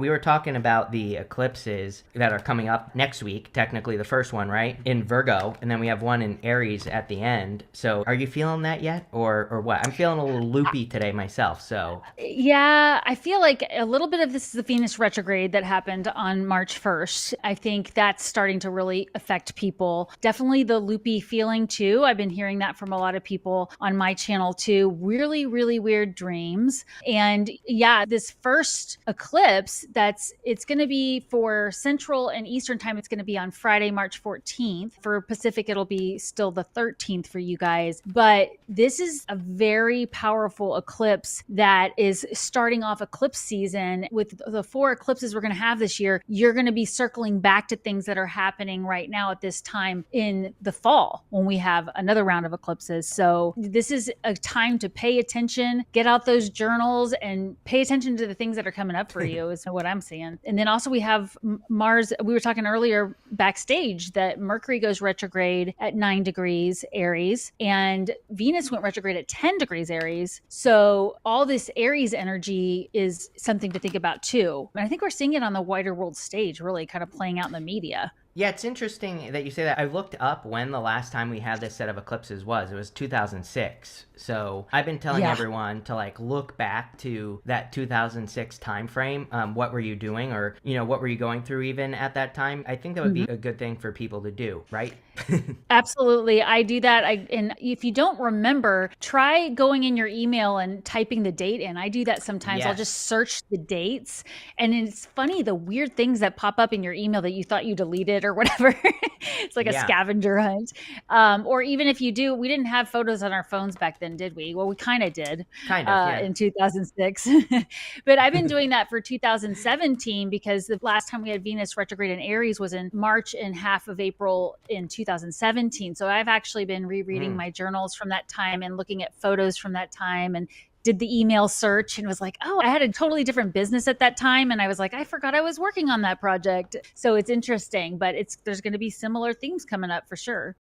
We were talking about the eclipses that are coming up next week, technically the first one, right? In Virgo, and then we have one in Aries at the end. So are you feeling that yet? Or what? I'm feeling a little loopy today myself, so Yeah, I feel like a little bit of this is the Venus retrograde that happened on March 1st. I think that's starting to really affect people. Definitely the loopy feeling too. I've been hearing that from a lot of people on my channel too. Really, really weird dreams. And yeah, this first eclipse it's going to be for Central and Eastern time. It's going to be on Friday, March 14th. For Pacific, it'll be still the 13th for you guys. But this is a very powerful eclipse that is starting off eclipse season. With the four eclipses we're going to have this year, you're going to be circling back to things that are happening right now at this time in the fall when we have another round of eclipses. So this is a time to pay attention, get out those journals and pay attention to the things that are coming up for you is what I'm seeing. And then also we have Mars. We were talking earlier backstage that Mercury goes retrograde at 9 degrees Aries and Venus went retrograde at 10 degrees Aries. So all this Aries energy is something to think about too. And I think we're seeing it on the wider world stage, really kind of playing out in the media. yeah, it's interesting that you say that. I looked up when the last time we had this set of eclipses was. It was 2006. So I've been telling Yeah. everyone to like look back to that 2006 time frame. What were you doing, or what were you going through even at that time? I think that would be Mhm. a good thing for people to do, right? Absolutely. I do that. And if you don't remember, try going in your email and typing the date in. I do that sometimes. I'll just Yes. search the dates. And it's funny the weird things that pop up in your email that you thought you deleted or whatever. It's like a Yeah. scavenger hunt. Or even if you do, we didn't have photos on our phones back then, did we? Well, we kind of did Kind of. Yeah. in 2006. But I've been doing that for 2017 because the last time we had Venus retrograde in Aries was in March and half of April in 2017. So I've actually been rereading Mm. my journals from that time and looking at photos from that time and did the email search and was like, oh, I had a totally different business at that time. And I was like, I forgot I was working on that project. So it's interesting, but there's going to be similar themes coming up for sure.